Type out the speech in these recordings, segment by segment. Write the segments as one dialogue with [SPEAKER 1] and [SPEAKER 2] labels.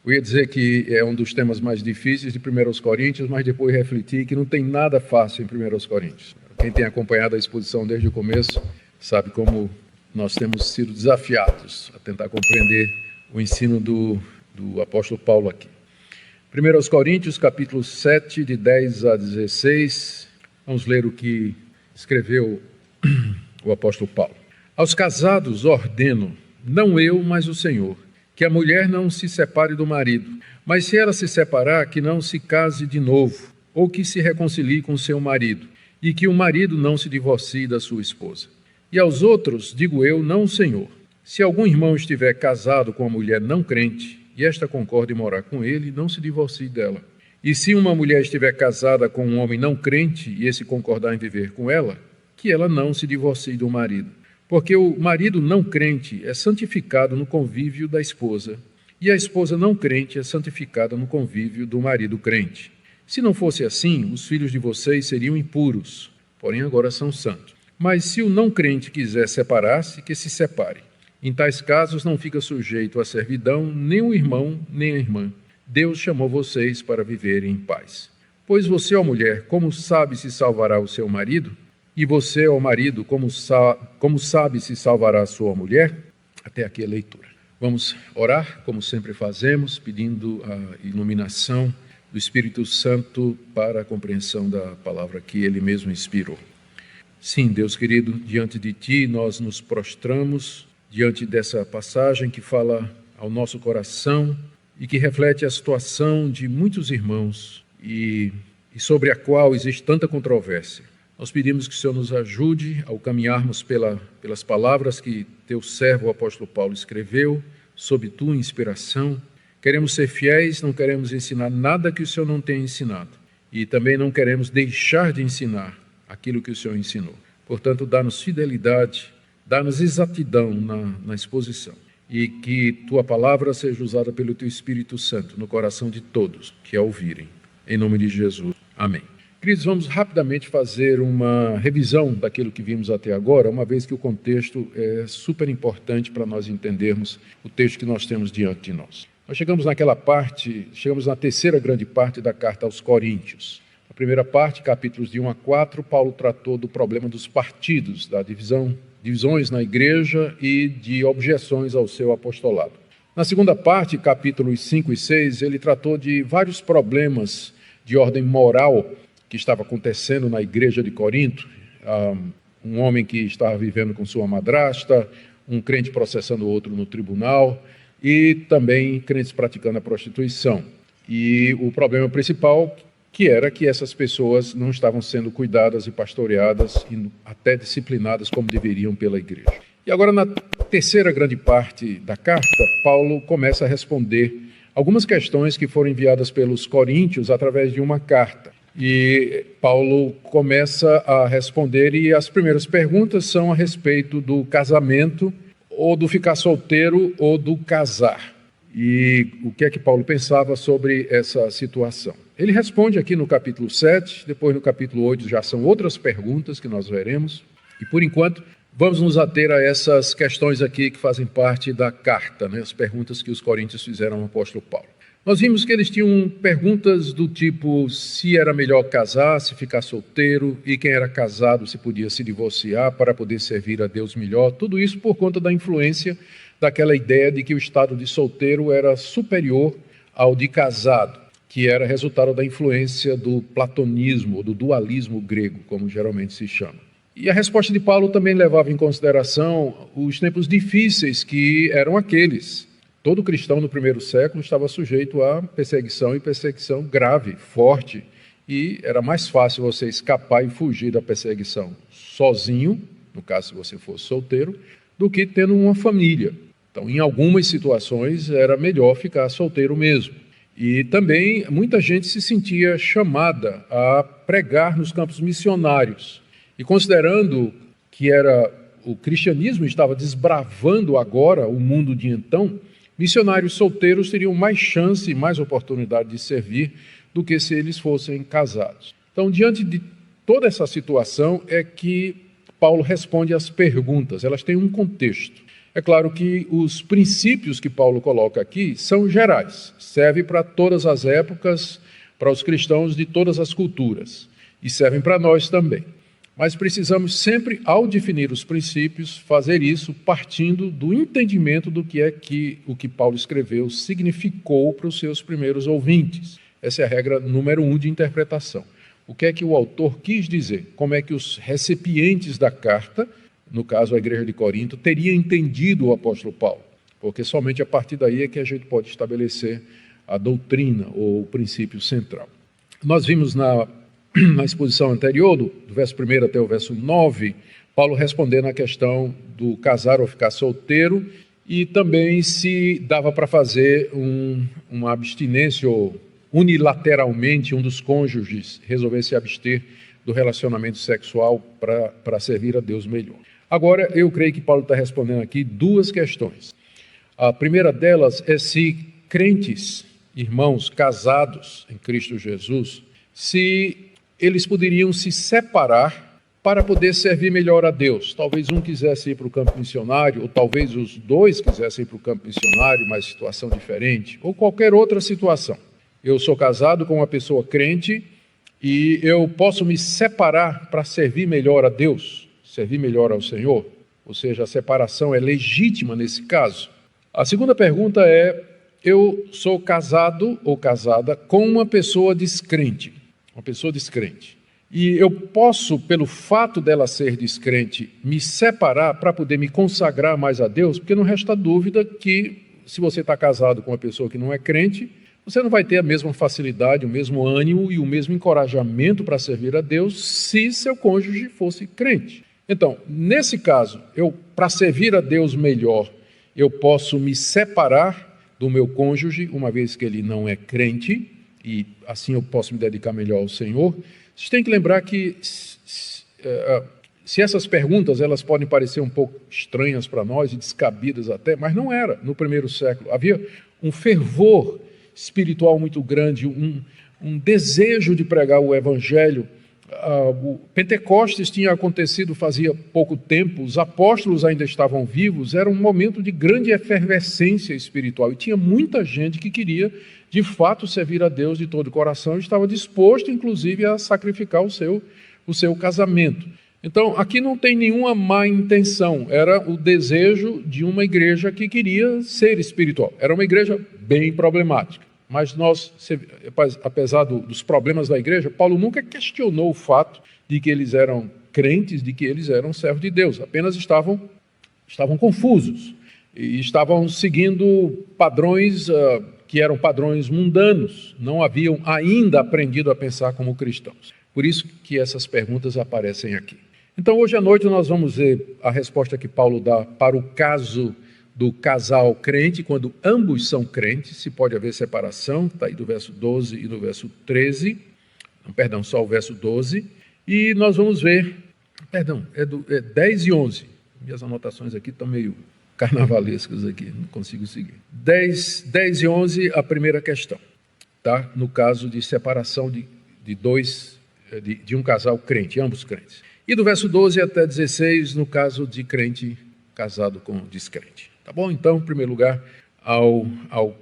[SPEAKER 1] Eu ia dizer que é um dos temas mais difíceis de 1 Coríntios, mas depois refleti que não tem nada fácil em 1 Coríntios. Quem tem acompanhado a exposição desde o começo sabe como nós temos sido desafiados a tentar compreender o ensino do apóstolo Paulo aqui. 1 Coríntios, capítulo 7, de 10 a 16, vamos ler o que escreveu o apóstolo Paulo. Aos casados ordeno, não eu, mas o Senhor, que a mulher não se separe do marido, mas se ela se separar, que não se case de novo, ou que se reconcilie com seu marido, e que o marido não se divorcie da sua esposa. E aos outros, digo eu, não o Senhor. Se algum irmão estiver casado com uma mulher não crente, e esta concorde em morar com ele, não se divorcie dela. E se uma mulher estiver casada com um homem não crente, e esse concordar em viver com ela, que ela não se divorcie do marido. Porque o marido não crente é santificado no convívio da esposa, e a esposa não crente é santificada no convívio do marido crente. Se não fosse assim, os filhos de vocês seriam impuros, porém agora são santos. Mas se o não crente quiser separar-se, que se separe. Em tais casos não fica sujeito à servidão nem o irmão nem a irmã. Deus chamou vocês para viverem em paz. Pois você, ó mulher, como sabe se salvará o seu marido? E você, ó marido, como sabe se salvará a sua mulher? Até aqui a leitura. Vamos orar, como sempre fazemos, pedindo a iluminação do Espírito Santo para a compreensão da palavra que Ele mesmo inspirou. Sim, Deus querido, diante de Ti nós nos prostramos, diante dessa passagem que fala ao nosso coração e que reflete a situação de muitos irmãos e sobre a qual existe tanta controvérsia. Nós pedimos que o Senhor nos ajude ao caminharmos pelas palavras que teu servo, o apóstolo Paulo, escreveu, sob tua inspiração. Queremos ser fiéis, não queremos ensinar nada que o Senhor não tenha ensinado. E também não queremos deixar de ensinar aquilo que o Senhor ensinou. Portanto, dá-nos fidelidade, dá-nos exatidão na exposição. E que tua palavra seja usada pelo teu Espírito Santo no coração de todos que a ouvirem. Em nome de Jesus. Amém. Queridos, vamos rapidamente fazer uma revisão daquilo que vimos até agora, uma vez que o contexto é super importante para nós entendermos o texto que nós temos diante de nós. Nós chegamos na terceira grande parte da carta aos Coríntios. Na primeira parte, capítulos de 1 a 4, Paulo tratou do problema dos partidos, da divisões na igreja e de objeções ao seu apostolado. Na segunda parte, capítulos 5 e 6, ele tratou de vários problemas de ordem moral que estava acontecendo na igreja de Corinto, um homem que estava vivendo com sua madrasta, um crente processando outro no tribunal e também crentes praticando a prostituição. E o problema principal que era que essas pessoas não estavam sendo cuidadas e pastoreadas e até disciplinadas como deveriam pela igreja. E agora, na terceira grande parte da carta, Paulo começa a responder algumas questões que foram enviadas pelos coríntios através de uma carta. E Paulo começa a responder, e as primeiras perguntas são a respeito do casamento, ou do ficar solteiro, ou do casar. E o que é que Paulo pensava sobre essa situação? Ele responde aqui no capítulo 7, depois no capítulo 8 já são outras perguntas que nós veremos. E por enquanto, vamos nos ater a essas questões aqui que fazem parte da carta, né? As perguntas que os coríntios fizeram ao apóstolo Paulo. Nós vimos que eles tinham perguntas do tipo se era melhor casar, se ficar solteiro, e quem era casado se podia se divorciar para poder servir a Deus melhor. Tudo isso por conta da influência daquela ideia de que o estado de solteiro era superior ao de casado, que era resultado da influência do platonismo, ou do dualismo grego, como geralmente se chama. E a resposta de Paulo também levava em consideração os tempos difíceis que eram aqueles. Todo cristão no primeiro século estava sujeito a perseguição, e perseguição grave, forte, e era mais fácil você escapar e fugir da perseguição sozinho, no caso se você fosse solteiro, do que tendo uma família. Então, em algumas situações, era melhor ficar solteiro mesmo. E também muita gente se sentia chamada a pregar nos campos missionários. E considerando que o cristianismo estava desbravando agora o mundo de então, missionários solteiros teriam mais chance e mais oportunidade de servir do que se eles fossem casados. Então, diante de toda essa situação, é que Paulo responde às perguntas. Elas têm um contexto. É claro que os princípios que Paulo coloca aqui são gerais, servem para todas as épocas, para os cristãos de todas as culturas, e servem para nós também. Mas precisamos sempre, ao definir os princípios, fazer isso partindo do entendimento do que é que o que Paulo escreveu significou para os seus primeiros ouvintes. Essa é a regra número 1 de interpretação. O que é que o autor quis dizer? Como é que os recipientes da carta, no caso a igreja de Corinto, teriam entendido o apóstolo Paulo? Porque somente a partir daí é que a gente pode estabelecer a doutrina ou o princípio central. Nós vimos na exposição anterior, do verso 1 até o verso 9, Paulo respondendo à questão do casar ou ficar solteiro e também se dava para fazer uma abstinência ou unilateralmente um dos cônjuges resolver se abster do relacionamento sexual para servir a Deus melhor. Agora, eu creio que Paulo está respondendo aqui duas questões. A primeira delas é se crentes, irmãos casados em Cristo Jesus, se eles poderiam se separar para poder servir melhor a Deus. Talvez um quisesse ir para o campo missionário, ou talvez os dois quisessem ir para o campo missionário, mas situação diferente, ou qualquer outra situação. Eu sou casado com uma pessoa crente e eu posso me separar para servir melhor a Deus, servir melhor ao Senhor. Ou seja, a separação é legítima nesse caso. A segunda pergunta é, eu sou casado ou casada com uma pessoa descrente. E eu posso, pelo fato dela ser descrente, me separar para poder me consagrar mais a Deus, porque não resta dúvida que se você está casado com uma pessoa que não é crente, você não vai ter a mesma facilidade, o mesmo ânimo e o mesmo encorajamento para servir a Deus se seu cônjuge fosse crente. Então, nesse caso, para servir a Deus melhor, eu posso me separar do meu cônjuge, uma vez que ele não é crente, e assim eu posso me dedicar melhor ao Senhor. Vocês têm que lembrar que se essas perguntas elas podem parecer um pouco estranhas para nós e descabidas até, mas não era no primeiro século. Havia um fervor espiritual muito grande, um desejo de pregar o Evangelho. O Pentecostes tinha acontecido fazia pouco tempo, os apóstolos ainda estavam vivos, era um momento de grande efervescência espiritual e tinha muita gente que queria de fato servir a Deus de todo o coração e estava disposto inclusive a sacrificar o seu casamento. Então aqui não tem nenhuma má intenção, era o desejo de uma igreja que queria ser espiritual, era uma igreja bem problemática. Mas apesar dos problemas da igreja, Paulo nunca questionou o fato de que eles eram crentes, de que eles eram servos de Deus. Apenas estavam confusos e estavam seguindo padrões que eram padrões mundanos. Não haviam ainda aprendido a pensar como cristãos. Por isso que essas perguntas aparecem aqui. Então, hoje à noite nós vamos ver a resposta que Paulo dá para o caso do casal crente, quando ambos são crentes, se pode haver separação, está aí do verso 12 e do verso 13, só o verso 12, e nós vamos ver, é 10 e 11, minhas anotações aqui estão meio carnavalescas aqui, não consigo seguir. 10 e 11, a primeira questão, tá? No caso de separação de um casal crente, ambos crentes. E do verso 12 até 16, no caso de crente casado com descrente. Tá bom? Então, em primeiro lugar, ao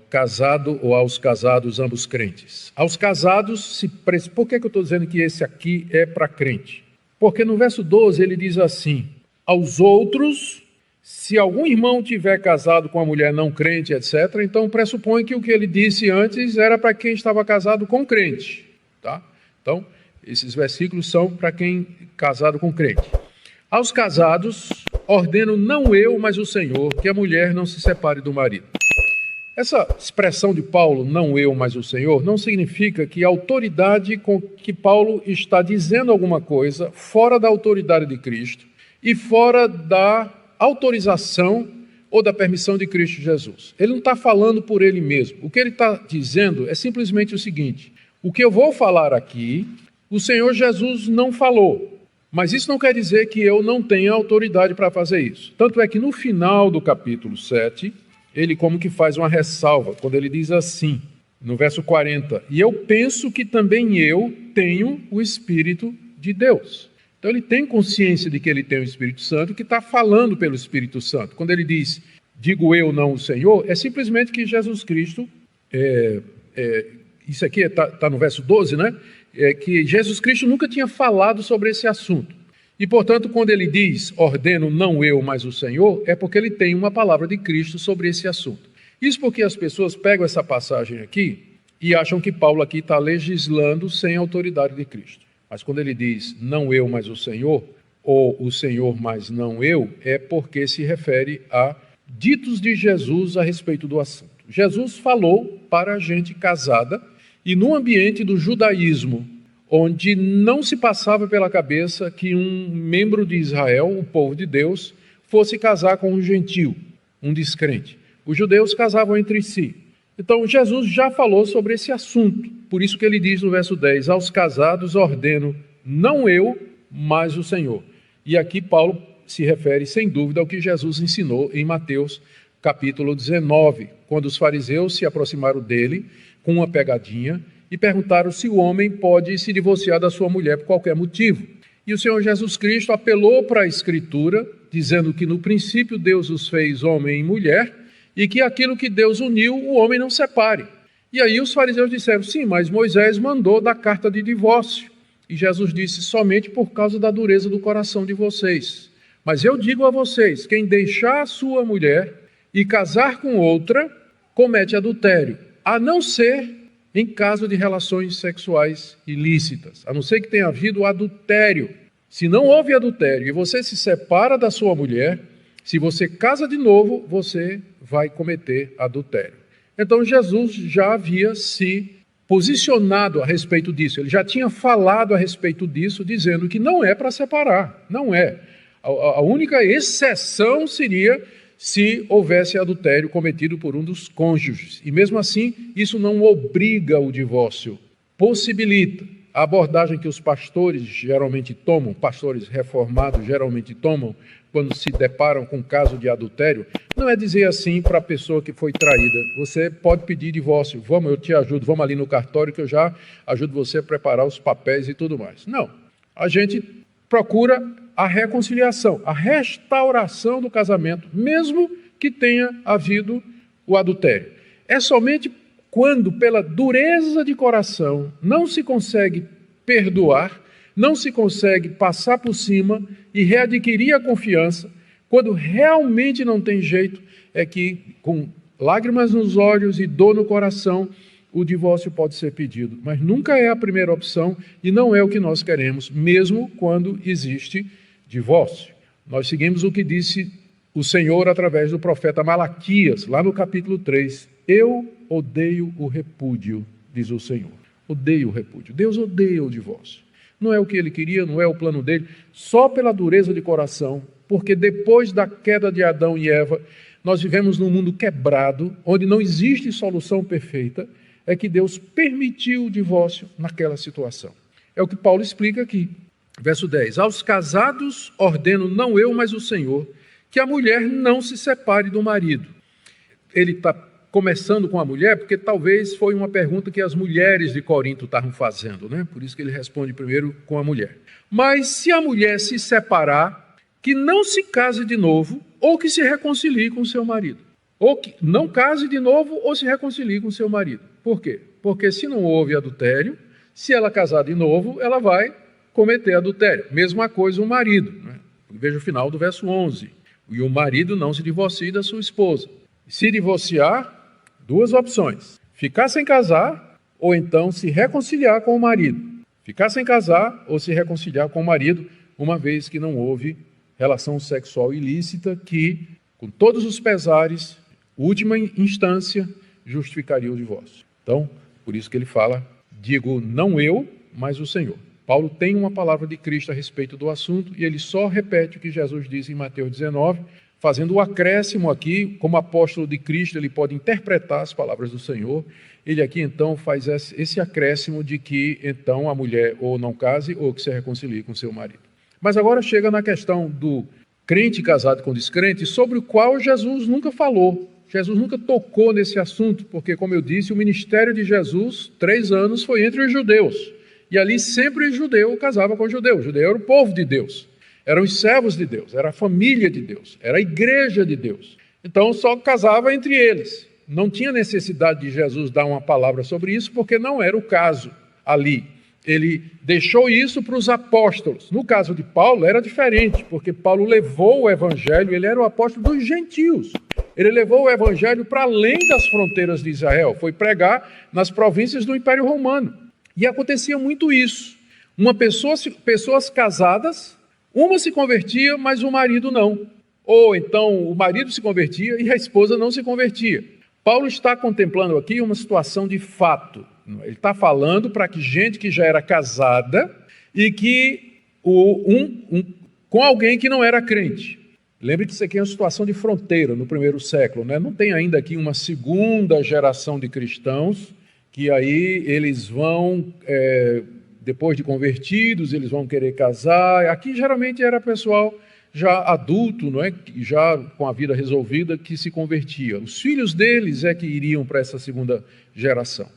[SPEAKER 1] casado ou aos casados, ambos crentes. Aos casados, por que eu estou dizendo que esse aqui é para crente? Porque no verso 12 ele diz assim, aos outros, se algum irmão tiver casado com uma mulher não crente, etc., então pressupõe que o que ele disse antes era para quem estava casado com crente. Tá? Então, esses versículos são para quem casado com crente. Aos casados, ordeno não eu, mas o Senhor, que a mulher não se separe do marido. Essa expressão de Paulo, não eu, mas o Senhor, não significa que a autoridade com que Paulo está dizendo alguma coisa fora da autoridade de Cristo e fora da autorização ou da permissão de Cristo Jesus. Ele não está falando por ele mesmo. O que ele está dizendo é simplesmente o seguinte, o que eu vou falar aqui, o Senhor Jesus não falou. Mas isso não quer dizer que eu não tenha autoridade para fazer isso. Tanto é que no final do capítulo 7, ele como que faz uma ressalva, quando ele diz assim, no verso 40, e eu penso que também eu tenho o Espírito de Deus. Então ele tem consciência de que ele tem o Espírito Santo, que está falando pelo Espírito Santo. Quando ele diz, digo eu, não o Senhor, é simplesmente que Jesus Cristo, isso aqui está no verso 12, né? Que Jesus Cristo nunca tinha falado sobre esse assunto. E, portanto, quando ele diz, ordeno não eu, mas o Senhor, é porque ele tem uma palavra de Cristo sobre esse assunto. Isso porque as pessoas pegam essa passagem aqui e acham que Paulo aqui está legislando sem a autoridade de Cristo. Mas quando ele diz, não eu, mas o Senhor, ou o Senhor, mas não eu, é porque se refere a ditos de Jesus a respeito do assunto. Jesus falou para a gente casada e no ambiente do judaísmo, onde não se passava pela cabeça que um membro de Israel, o povo de Deus, fosse casar com um gentio, um descrente. Os judeus casavam entre si. Então, Jesus já falou sobre esse assunto. Por isso que ele diz no verso 10, aos casados ordeno, não eu, mas o Senhor. E aqui Paulo se refere, sem dúvida, ao que Jesus ensinou em Mateus capítulo 19, quando os fariseus se aproximaram dele com uma pegadinha e perguntaram se o homem pode se divorciar da sua mulher por qualquer motivo. E o Senhor Jesus Cristo apelou para a Escritura, dizendo que no princípio Deus os fez homem e mulher, e que aquilo que Deus uniu, o homem não separe. E aí os fariseus disseram, sim, mas Moisés mandou dar carta de divórcio. E Jesus disse, somente por causa da dureza do coração de vocês. Mas eu digo a vocês, quem deixar a sua mulher e casar com outra, comete adultério, a não ser em caso de relações sexuais ilícitas, a não ser que tenha havido adultério. Se não houve adultério e você se separa da sua mulher, se você casa de novo, você vai cometer adultério. Então Jesus já havia se posicionado a respeito disso, ele já tinha falado a respeito disso, dizendo que não é para separar, não é. A única exceção seria se houvesse adultério cometido por um dos cônjuges. E mesmo assim, isso não obriga o divórcio, possibilita. A abordagem que os pastores geralmente tomam, pastores reformados geralmente tomam, quando se deparam com um caso de adultério, não é dizer assim para a pessoa que foi traída, você pode pedir divórcio, vamos, eu te ajudo, vamos ali no cartório que eu já ajudo você a preparar os papéis e tudo mais. Não, a gente procura a reconciliação, a restauração do casamento, mesmo que tenha havido o adultério. É somente quando, pela dureza de coração, não se consegue perdoar, não se consegue passar por cima e readquirir a confiança, quando realmente não tem jeito, é que, com lágrimas nos olhos e dor no coração, o divórcio pode ser pedido. Mas nunca é a primeira opção e não é o que nós queremos, mesmo quando existe divórcio. Nós seguimos o que disse o Senhor através do profeta Malaquias, lá no capítulo 3. Eu odeio o repúdio, diz o Senhor. Odeio o repúdio. Deus odeia o divórcio. Não é o que ele queria, não é o plano dele, só pela dureza de coração, porque depois da queda de Adão e Eva, nós vivemos num mundo quebrado, onde não existe solução perfeita, é que Deus permitiu o divórcio naquela situação. É o que Paulo explica aqui. Verso 10, aos casados ordeno, não eu, mas o Senhor, que a mulher não se separe do marido. Ele está começando com a mulher, porque talvez foi uma pergunta que as mulheres de Corinto estavam fazendo, né? Por isso que ele responde primeiro com a mulher. Mas se a mulher se separar, que não se case de novo, ou que se reconcilie com seu marido. Ou que não case de novo, ou se reconcilie com seu marido. Por quê? Porque se não houve adultério, se ela casar de novo, ela vai cometer adultério. Mesma coisa o marido. Né? Veja o final do verso 11. E o marido não se divorcie da sua esposa. Se divorciar, duas opções. Ficar sem casar, ou então se reconciliar com o marido. Ficar sem casar, ou se reconciliar com o marido, uma vez que não houve relação sexual ilícita, que, com todos os pesares, última instância, justificaria o divórcio. Então, por isso que ele fala, digo não eu, mas o Senhor. Paulo tem uma palavra de Cristo a respeito do assunto e ele só repete o que Jesus diz em Mateus 19, fazendo o acréscimo aqui, como apóstolo de Cristo, ele pode interpretar as palavras do Senhor. Ele aqui então faz esse acréscimo de que então a mulher ou não case ou que se reconcilie com seu marido. Mas agora chega na questão do crente casado com descrente, sobre o qual Jesus nunca falou. Jesus nunca tocou nesse assunto, porque, como eu disse, o ministério de Jesus, 3 anos, foi entre os judeus. e ali sempre judeu casava com judeu. O judeu era o povo de Deus, eram os servos de Deus, era a família de Deus, era a igreja de Deus. Então só casava entre eles. Não tinha necessidade de Jesus dar uma palavra sobre isso, porque não era o caso ali. Ele deixou isso para os apóstolos. No caso de Paulo era diferente, porque Paulo levou o evangelho, ele era o apóstolo dos gentios. Ele levou o evangelho para além das fronteiras de Israel, foi pregar nas províncias do Império Romano. E acontecia muito isso. Pessoas casadas, uma se convertia, mas o marido não. Ou então o marido se convertia e a esposa não se convertia. Paulo está contemplando aqui uma situação de fato. Ele está falando para que gente que já era casada e que com alguém que não era crente. Lembre que isso aqui é uma situação de fronteira no primeiro século, né? Não tem ainda aqui uma segunda geração de cristãos que aí eles vão, depois de convertidos, eles vão querer casar. Aqui geralmente era pessoal já adulto, não é? Já com a vida resolvida, que se convertia. Os filhos deles é que iriam para essa segunda geração.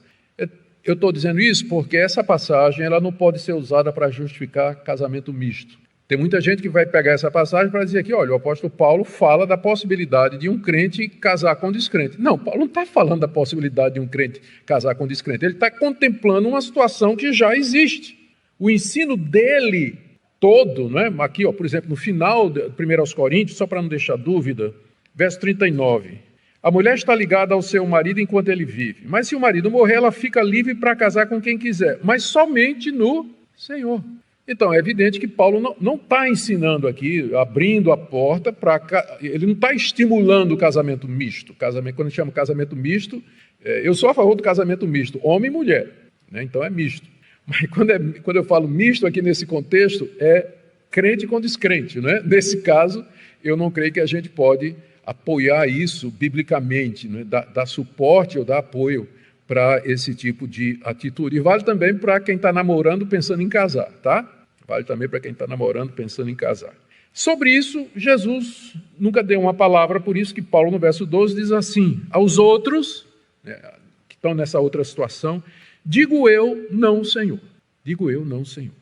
[SPEAKER 1] Eu estou dizendo isso porque essa passagem ela não pode ser usada para justificar casamento misto. Tem muita gente que vai pegar essa passagem para dizer que, olha, o apóstolo Paulo fala da possibilidade de um crente casar com um descrente. Não, Paulo não está falando da possibilidade de um crente casar com um descrente. Ele está contemplando uma situação que já existe. O ensino dele todo, não é? Aqui, por exemplo, no final de 1 Coríntios, só para não deixar dúvida, verso 39. A mulher está ligada ao seu marido enquanto ele vive. Mas se o marido morrer, ela fica livre para casar com quem quiser, mas somente no Senhor. Então, é evidente que Paulo não está ensinando aqui, abrindo a porta para... Ele não está estimulando o casamento misto. Quando a gente chama casamento misto, eu sou a favor do casamento misto, homem e mulher, né? Então é misto. Mas quando eu falo misto aqui nesse contexto, é crente com descrente, né? Nesse caso, eu não creio que a gente pode apoiar isso biblicamente, né? Dar suporte ou dar apoio para esse tipo de atitude. E vale também para quem está namorando pensando em casar, tá? Vale também para quem está namorando pensando em casar. Sobre isso, Jesus nunca deu uma palavra, por isso que Paulo, no verso 12, diz assim: aos outros, né, que estão nessa outra situação, digo eu, não, Senhor. Digo eu, não, Senhor.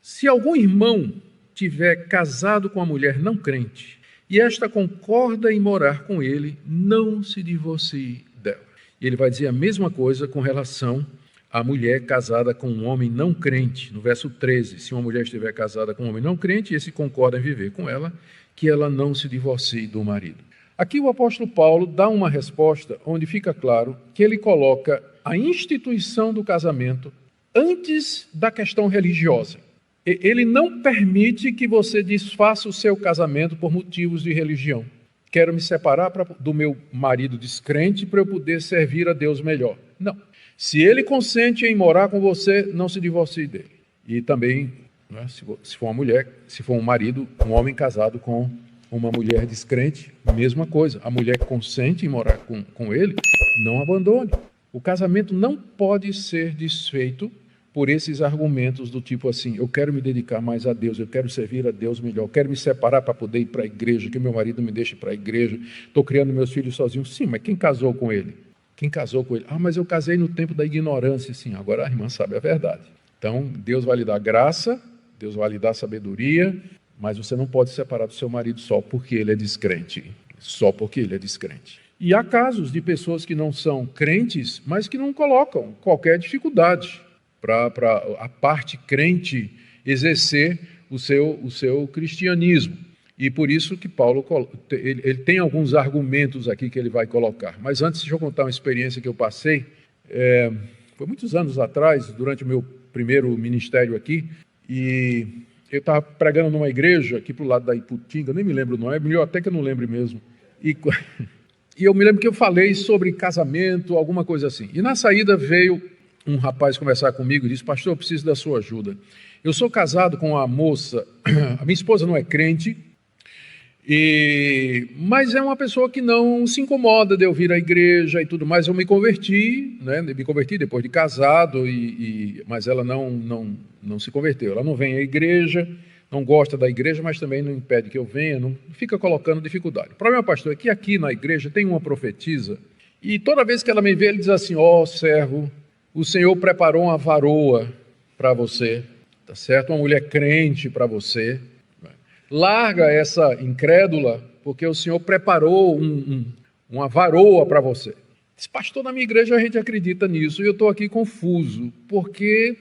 [SPEAKER 1] Se algum irmão tiver casado com uma mulher não crente, e esta concorda em morar com ele, não se divorcie dela. E ele vai dizer a mesma coisa com relação à mulher casada com um homem não crente. No verso 13, se uma mulher estiver casada com um homem não crente, e esse concorda em viver com ela, que ela não se divorcie do marido. Aqui o apóstolo Paulo dá uma resposta onde fica claro que ele coloca a instituição do casamento antes da questão religiosa. Ele não permite que você desfaça o seu casamento por motivos de religião. Quero me separar do meu marido descrente para eu poder servir a Deus melhor. Não. Se ele consente em morar com você, não se divorcie dele. E também, né, se for uma mulher, se for um marido, um homem casado com uma mulher descrente, mesma coisa. A mulher consente em morar com ele, não abandone. O casamento não pode ser desfeito por esses argumentos do tipo assim: eu quero me dedicar mais a Deus, eu quero servir a Deus melhor, eu quero me separar para poder ir para a igreja, que meu marido me deixe para a igreja, estou criando meus filhos sozinho. Sim, mas quem casou com ele? Quem casou com ele? Ah, mas eu casei no tempo da ignorância. Sim, agora a irmã sabe a verdade. Então, Deus vai lhe dar graça, Deus vai lhe dar sabedoria, mas você não pode separar do seu marido só porque ele é descrente. Só porque ele é descrente. E há casos de pessoas que não são crentes, mas que não colocam qualquer dificuldade para a parte crente exercer o seu cristianismo. E por isso que Paulo ele tem alguns argumentos aqui que ele vai colocar. Mas antes, deixa eu contar uma experiência que eu passei. Foi muitos anos atrás, durante o meu primeiro ministério aqui, e eu estava pregando numa igreja aqui para o lado da Iputinga, nem me lembro o nome, é melhor até que eu não lembre mesmo. E eu me lembro que eu falei sobre casamento, alguma coisa assim. E na saída veio um rapaz conversar comigo e disse: pastor, eu preciso da sua ajuda. Eu sou casado com uma moça, a minha esposa não é crente, mas é uma pessoa que não se incomoda de eu vir à igreja e tudo mais. Eu me converti, né? Me converti depois de casado, mas ela não se converteu. Ela não vem à igreja, não gosta da igreja, mas também não impede que eu venha, não fica colocando dificuldade. O problema, pastor, é que aqui na igreja tem uma profetisa, e toda vez que ela me vê, ele diz assim: ó servo, o Senhor preparou uma varoa para você, tá certo? Uma mulher crente para você. Larga essa incrédula, porque o Senhor preparou uma varoa para você. Diz, pastor, na minha igreja a gente acredita nisso, e eu estou aqui confuso, porque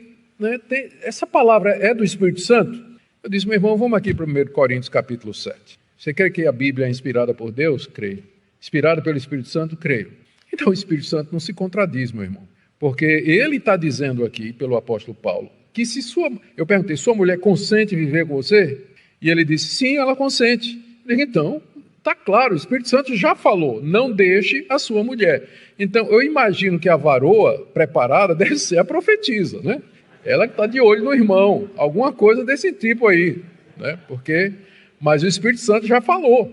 [SPEAKER 1] essa palavra é do Espírito Santo? Eu disse, meu irmão, vamos aqui para 1 Coríntios capítulo 7. Você crê que a Bíblia é inspirada por Deus? Creio. Inspirada pelo Espírito Santo? Creio. Então o Espírito Santo não se contradiz, meu irmão, porque ele está dizendo aqui, pelo apóstolo Paulo, que se eu perguntei, sua mulher consente viver com você? E ele disse, sim, ela consente. Eu digo, então, está claro, o Espírito Santo já falou, não deixe a sua mulher. Então, eu imagino que a varoa preparada deve ser a profetisa, né? Ela que está de olho no irmão, alguma coisa desse tipo aí, né? Mas o Espírito Santo já falou.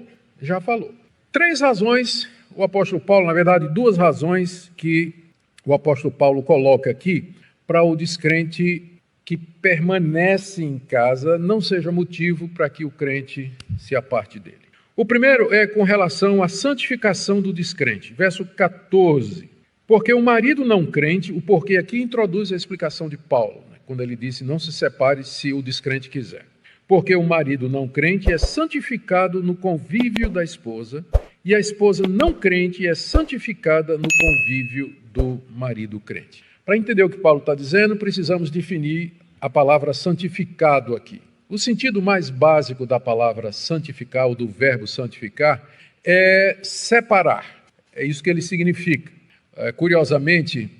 [SPEAKER 1] 3 razões, o apóstolo Paulo, na verdade, 2 razões que o apóstolo Paulo coloca aqui para o descrente que permanece em casa não seja motivo para que o crente se aparte dele. O primeiro é com relação à santificação do descrente, verso 14. Porque o marido não crente, o porquê aqui introduz a explicação de Paulo, né, quando ele disse, não se separe se o descrente quiser. Porque o marido não crente é santificado no convívio da esposa, e a esposa não crente é santificada no convívio do marido crente. Para entender o que Paulo está dizendo, precisamos definir a palavra santificado aqui. O sentido mais básico da palavra santificar, ou do verbo santificar, é separar. É isso que ele significa. Curiosamente,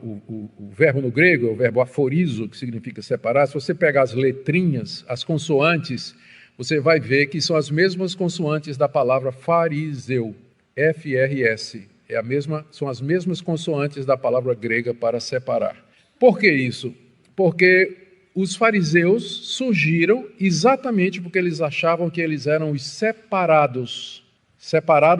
[SPEAKER 1] o verbo no grego é o verbo aforizo, que significa separar. Se você pegar as letrinhas, as consoantes, você vai ver que são as mesmas consoantes da palavra fariseu, F-R-S. São as mesmas consoantes da palavra grega para separar. Por que isso? Porque os fariseus surgiram exatamente porque eles achavam que eles eram os separados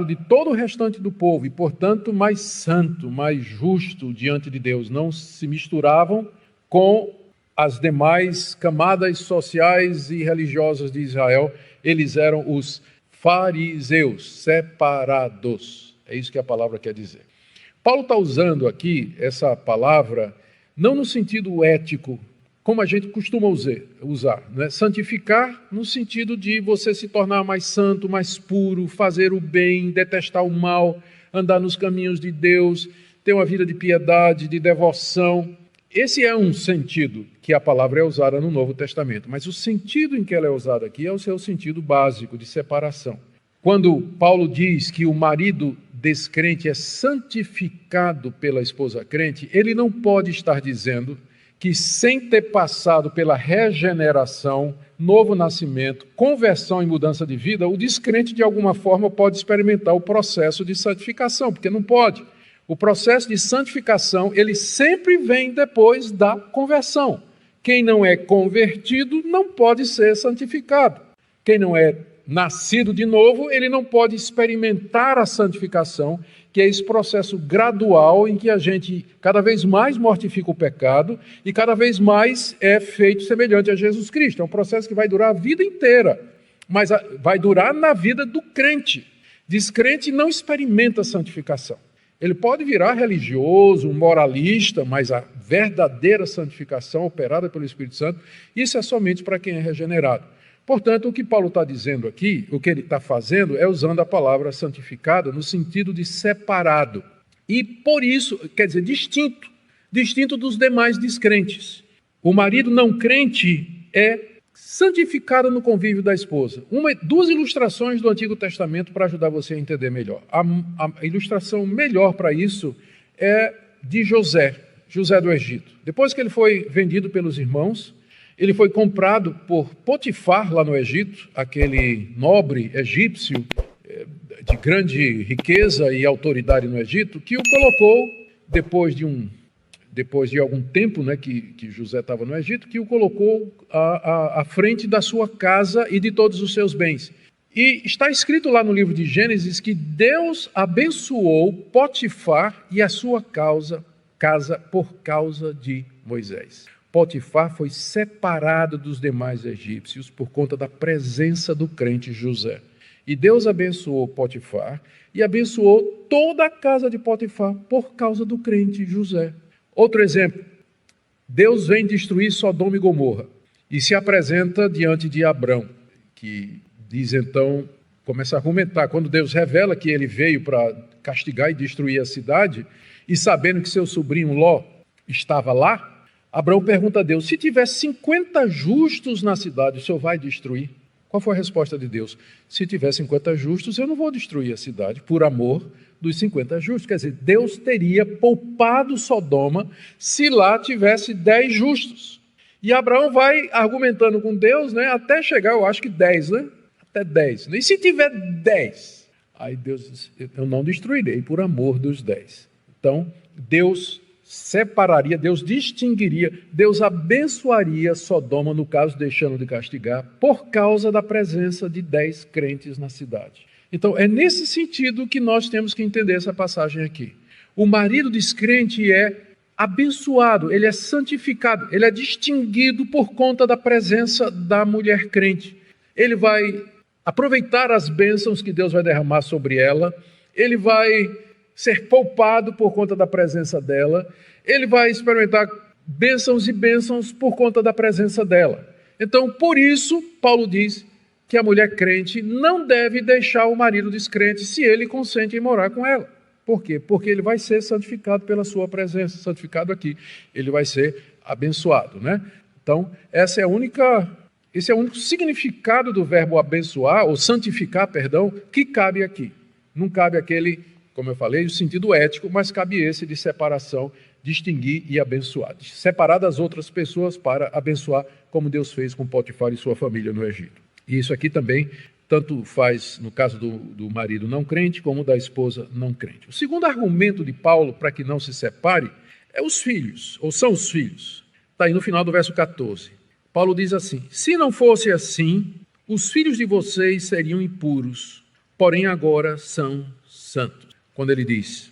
[SPEAKER 1] de todo o restante do povo e, portanto, mais santo, mais justo diante de Deus. Não se misturavam com as demais camadas sociais e religiosas de Israel. Eles eram os fariseus, separados. É isso que a palavra quer dizer. Paulo está usando aqui essa palavra não no sentido ético, como a gente costuma usar, né? Santificar no sentido de você se tornar mais santo, mais puro, fazer o bem, detestar o mal, andar nos caminhos de Deus, ter uma vida de piedade, de devoção. Esse é um sentido que a palavra é usada no Novo Testamento, mas o sentido em que ela é usada aqui é o seu sentido básico de separação. Quando Paulo diz que o marido descrente é santificado pela esposa crente, ele não pode estar dizendo que sem ter passado pela regeneração, novo nascimento, conversão e mudança de vida, o descrente de alguma forma pode experimentar o processo de santificação, porque não pode. O processo de santificação, ele sempre vem depois da conversão. Quem não é convertido não pode ser santificado. Quem não é nascido de novo, ele não pode experimentar a santificação, que é esse processo gradual em que a gente cada vez mais mortifica o pecado e cada vez mais é feito semelhante a Jesus Cristo. É um processo que vai durar a vida inteira, mas vai durar na vida do crente. Descrente não experimenta a santificação. Ele pode virar religioso, moralista, mas a verdadeira santificação operada pelo Espírito Santo, isso é somente para quem é regenerado. Portanto, o que Paulo está dizendo aqui, o que ele está fazendo é usando a palavra santificado no sentido de separado. E por isso, quer dizer, distinto dos demais descrentes. O marido não crente é santificado no convívio da esposa. 2 ilustrações do Antigo Testamento para ajudar você a entender melhor. A ilustração melhor para isso é de José do Egito. Depois que ele foi vendido pelos irmãos, ele foi comprado por Potifar, lá no Egito, aquele nobre egípcio de grande riqueza e autoridade no Egito, que o colocou, depois de algum tempo, né, que José estava no Egito, que o colocou à frente da sua casa e de todos os seus bens. E está escrito lá no livro de Gênesis que Deus abençoou Potifar e a sua casa por causa de Moisés. Potifar foi separado dos demais egípcios por conta da presença do crente José. E Deus abençoou Potifar e abençoou toda a casa de Potifar por causa do crente José. Outro exemplo, Deus vem destruir Sodoma e Gomorra e se apresenta diante de Abrão, que diz então, começa a argumentar, quando Deus revela que ele veio para castigar e destruir a cidade, e sabendo que seu sobrinho Ló estava lá, Abrão pergunta a Deus, se tiver 50 justos na cidade, o Senhor vai destruir? Qual foi a resposta de Deus? Se tiver 50 justos, eu não vou destruir a cidade, por amor dos 50 justos. Quer dizer, Deus teria poupado Sodoma se lá tivesse 10 justos. E Abraão vai argumentando com Deus, né, até chegar, eu acho que 10, né? Até 10. E se tiver 10? Aí Deus diz, eu não destruirei por amor dos 10. Então, Deus separaria, Deus distinguiria, Deus abençoaria Sodoma, no caso, deixando de castigar, por causa da presença de 10 crentes na cidade. Então, é nesse sentido que nós temos que entender essa passagem aqui. O marido descrente é abençoado, ele é santificado, ele é distinguido por conta da presença da mulher crente. Ele vai aproveitar as bênçãos que Deus vai derramar sobre ela, ele vai ser poupado por conta da presença dela, ele vai experimentar bênçãos e bênçãos por conta da presença dela. Então, por isso, Paulo diz que a mulher crente não deve deixar o marido descrente se ele consente em morar com ela. Por quê? Porque ele vai ser santificado pela sua presença, santificado aqui, ele vai ser abençoado, né? Então, esse é o único significado do verbo abençoar, ou santificar, perdão, que cabe aqui. Não cabe aquele, como eu falei, o sentido ético, mas cabe esse de separação, distinguir e abençoar. Separar das outras pessoas para abençoar, como Deus fez com Potifar e sua família no Egito. E isso aqui também tanto faz no caso do marido não crente, como da esposa não crente. O segundo argumento de Paulo para que não se separe é os filhos, ou são os filhos. Está aí no final do verso 14. Paulo diz assim, se não fosse assim, os filhos de vocês seriam impuros, porém agora são santos. Quando ele diz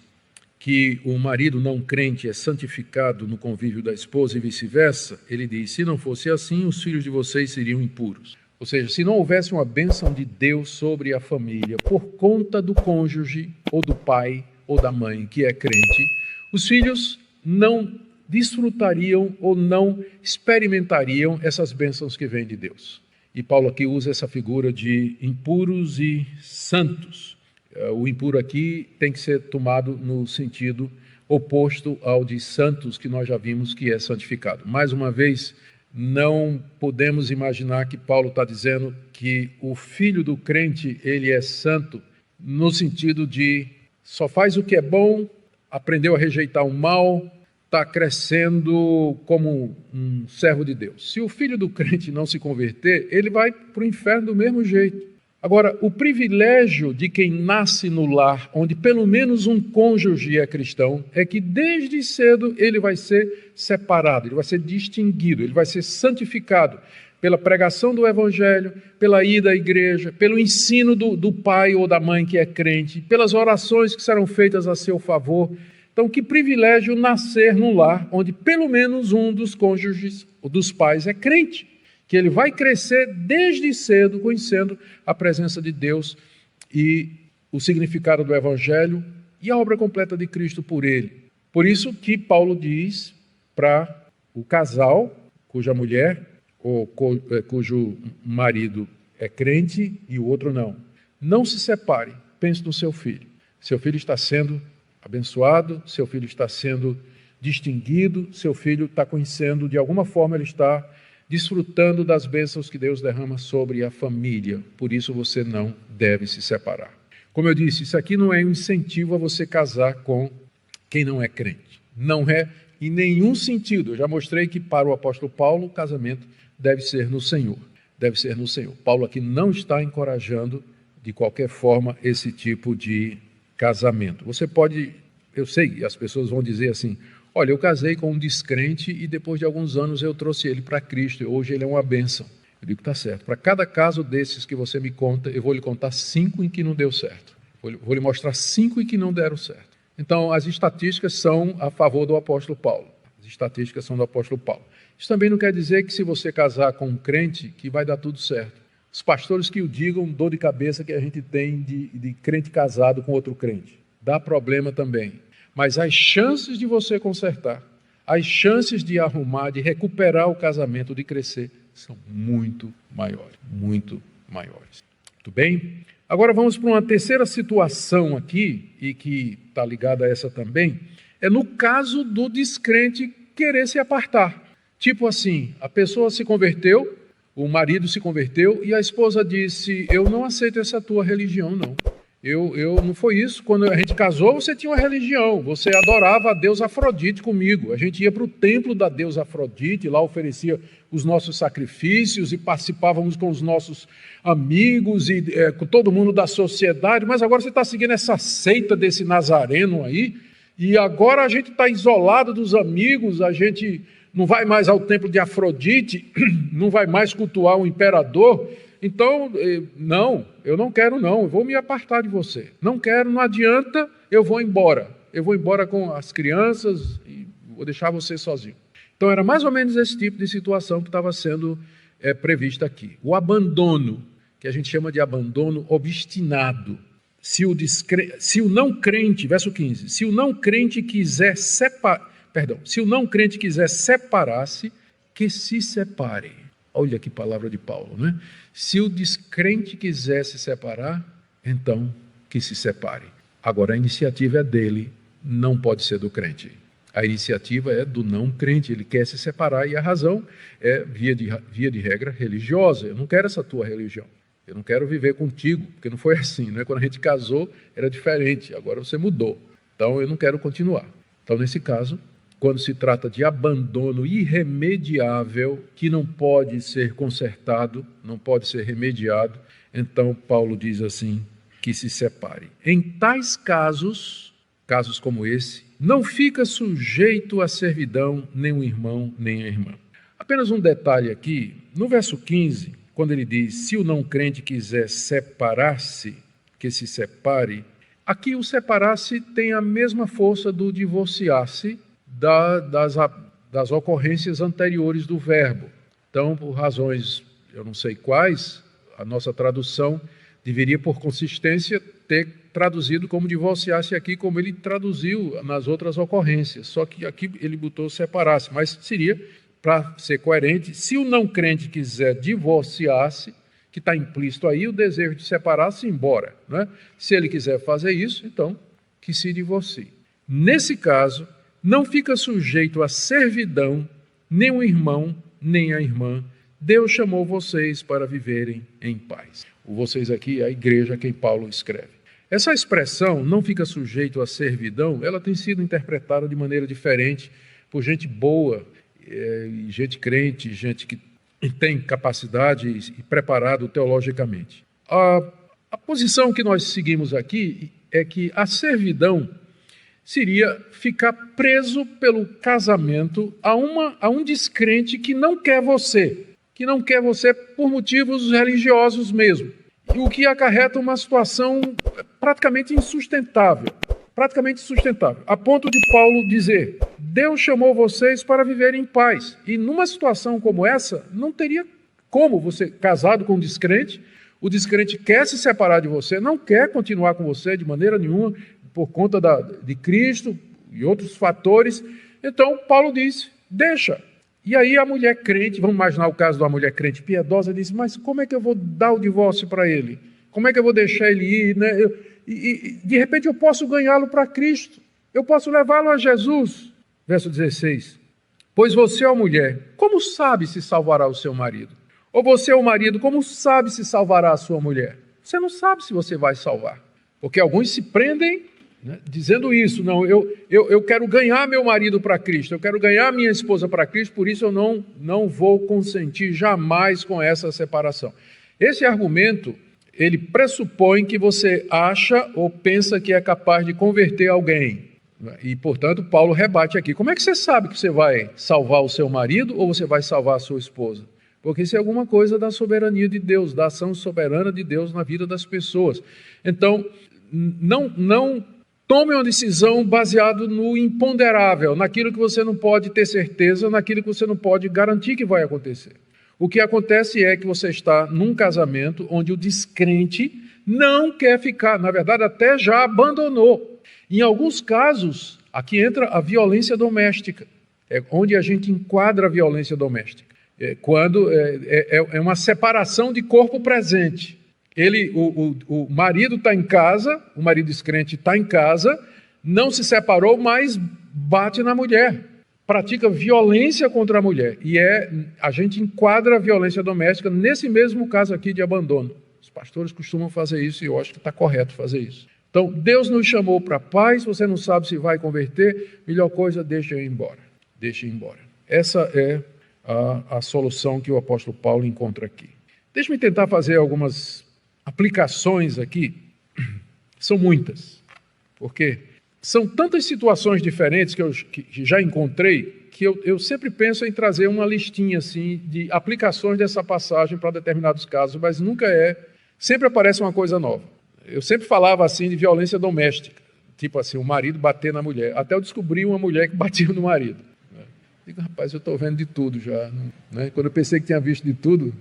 [SPEAKER 1] que o marido não crente é santificado no convívio da esposa e vice-versa, ele diz, se não fosse assim, os filhos de vocês seriam impuros. Ou seja, se não houvesse uma bênção de Deus sobre a família, por conta do cônjuge, ou do pai, ou da mãe que é crente, os filhos não desfrutariam ou não experimentariam essas bênçãos que vêm de Deus. E Paulo aqui usa essa figura de impuros e santos. O impuro aqui tem que ser tomado no sentido oposto ao de santos, que nós já vimos que é santificado. Mais uma vez, não podemos imaginar que Paulo está dizendo que o filho do crente, ele é santo, no sentido de só faz o que é bom, aprendeu a rejeitar o mal, está crescendo como um servo de Deus. Se o filho do crente não se converter, ele vai para o inferno do mesmo jeito. Agora, o privilégio de quem nasce no lar, onde pelo menos um cônjuge é cristão, é que desde cedo ele vai ser separado, ele vai ser distinguido, ele vai ser santificado pela pregação do evangelho, pela ida à igreja, pelo ensino do pai ou da mãe que é crente, pelas orações que serão feitas a seu favor. Então, que privilégio nascer num lar onde pelo menos um dos cônjuges ou dos pais é crente, que ele vai crescer desde cedo conhecendo a presença de Deus e o significado do evangelho e a obra completa de Cristo por ele. Por isso que Paulo diz para o casal cuja mulher ou cujo marido é crente e o outro não se separe, pense no seu filho. Seu filho está sendo abençoado, seu filho está sendo distinguido, seu filho está conhecendo, de alguma forma ele está desfrutando das bênçãos que Deus derrama sobre a família. Por isso você não deve se separar. Como eu disse, isso aqui não é um incentivo a você casar com quem não é crente. Não é em nenhum sentido. Eu já mostrei que para o apóstolo Paulo o casamento deve ser no Senhor. Deve ser no Senhor. Paulo aqui não está encorajando de qualquer forma esse tipo de casamento. Você pode, eu sei, as pessoas vão dizer assim, olha, eu casei com um descrente e depois de alguns anos eu trouxe ele para Cristo e hoje ele é uma bênção. Eu digo, está certo. Para cada caso desses que você me conta, eu vou lhe contar 5 em que não deu certo. Vou lhe mostrar 5 em que não deram certo. Então, as estatísticas são a favor do apóstolo Paulo. As estatísticas são do apóstolo Paulo. Isso também não quer dizer que se você casar com um crente, que vai dar tudo certo. Os pastores que o digam, dor de cabeça que a gente tem de crente casado com outro crente. Dá problema também. Mas as chances de você consertar, as chances de arrumar, de recuperar o casamento, de crescer, são muito maiores, muito maiores. Tudo bem? Agora vamos para uma terceira situação aqui, e que está ligada a essa também, é no caso do descrente querer se apartar. Tipo assim, a pessoa se converteu, o marido se converteu e a esposa disse, eu não aceito essa tua religião, não. Não foi isso. Quando a gente casou, você tinha uma religião, você adorava a deusa Afrodite comigo. A gente ia para o templo da deusa Afrodite, lá oferecia os nossos sacrifícios e participávamos com os nossos amigos e com todo mundo da sociedade, mas agora você está seguindo essa seita desse nazareno aí, e agora a gente está isolado dos amigos, a gente não vai mais ao templo de Afrodite, não vai mais cultuar o imperador. Então, não, eu não quero não, eu vou me apartar de você. Não quero, não adianta, eu vou embora. Eu vou embora com as crianças e vou deixar você sozinho. Então, era mais ou menos esse tipo de situação que estava sendo prevista aqui. O abandono, que a gente chama de abandono obstinado. Se o não crente, verso 15, se o não crente quiser separar-se, que se separe. Olha que palavra de Paulo, né? Se o descrente quiser se separar, então que se separe. Agora, a iniciativa é dele, não pode ser do crente. A iniciativa é do não crente, ele quer se separar e a razão é, via de regra, religiosa. Eu não quero essa tua religião, eu não quero viver contigo, porque não foi assim, né? Quando a gente casou era diferente, agora você mudou, então eu não quero continuar. Então, nesse caso, quando se trata de abandono irremediável, que não pode ser consertado, não pode ser remediado, então Paulo diz assim, que se separe. Em tais casos como esse, não fica sujeito à servidão nem o irmão, nem a irmã. Apenas um detalhe aqui, no verso 15, quando ele diz, se o não crente quiser separar-se, que se separe, aqui o separar-se tem a mesma força do divorciar-se, das ocorrências anteriores do verbo. Então, por razões, eu não sei quais, a nossa tradução deveria, por consistência, ter traduzido como divorciar-se aqui, como ele traduziu nas outras ocorrências. Só que aqui ele botou separar-se, mas seria, para ser coerente, se o não crente quiser divorciar-se, que está implícito aí, o desejo de separar-se e ir embora, né? Se ele quiser fazer isso, então, que se divorcie. Nesse caso, não fica sujeito à servidão, nem o irmão, nem a irmã. Deus chamou vocês para viverem em paz. O vocês aqui é a igreja a quem Paulo escreve. Essa expressão, não fica sujeito à servidão, ela tem sido interpretada de maneira diferente por gente boa, gente crente, gente que tem capacidade e preparado teologicamente. A posição que nós seguimos aqui é que a servidão seria ficar preso pelo casamento a um descrente que não quer você por motivos religiosos mesmo, o que acarreta uma situação praticamente insustentável, a ponto de Paulo dizer, Deus chamou vocês para viverem em paz, e numa situação como essa, não teria como você, casado com um descrente, o descrente quer se separar de você, não quer continuar com você de maneira nenhuma, por conta de Cristo e outros fatores. Então, Paulo diz, deixa. E aí a mulher crente, vamos imaginar o caso de uma mulher crente piedosa, diz, mas como é que eu vou dar o divórcio para ele? Como é que eu vou deixar ele ir? Né? De repente eu posso ganhá-lo para Cristo, eu posso levá-lo a Jesus. Verso 16, pois você, ó mulher, como sabe se salvará o seu marido? Ou você, ó marido, como sabe se salvará a sua mulher? Você não sabe se você vai salvar, porque alguns se prendem, né, dizendo isso, não, eu quero ganhar meu marido para Cristo, eu quero ganhar minha esposa para Cristo, por isso eu não vou consentir jamais com essa separação. Esse argumento, ele pressupõe que você acha ou pensa que é capaz de converter alguém. E, portanto, Paulo rebate aqui. Como é que você sabe que você vai salvar o seu marido ou você vai salvar a sua esposa? Porque isso é alguma coisa da soberania de Deus, da ação soberana de Deus na vida das pessoas. Então, não tome uma decisão baseada no imponderável, naquilo que você não pode ter certeza, naquilo que você não pode garantir que vai acontecer. O que acontece é que você está num casamento onde o descrente não quer ficar, na verdade até já abandonou. Em alguns casos, aqui entra a violência doméstica. É onde a gente enquadra a violência doméstica. Quando é uma separação de corpo presente. O marido está em casa, o marido descrente está em casa, não se separou, mas bate na mulher, pratica violência contra a mulher. E a gente enquadra a violência doméstica nesse mesmo caso aqui de abandono. Os pastores costumam fazer isso e eu acho que está correto fazer isso. Então, Deus nos chamou para a paz, você não sabe se vai converter, melhor coisa, deixa ir embora. Deixa ir embora. Essa é a solução que o apóstolo Paulo encontra aqui. Deixe-me tentar fazer algumas aplicações aqui. São muitas, porque são tantas situações diferentes que já encontrei, que eu sempre penso em trazer uma listinha assim, de aplicações dessa passagem para determinados casos, mas nunca sempre aparece uma coisa nova. Eu sempre falava assim de violência doméstica, tipo assim, o marido bater na mulher, até eu descobri uma mulher que batia no marido. Digo, rapaz, eu estou vendo de tudo já. Né? Quando eu pensei que tinha visto de tudo,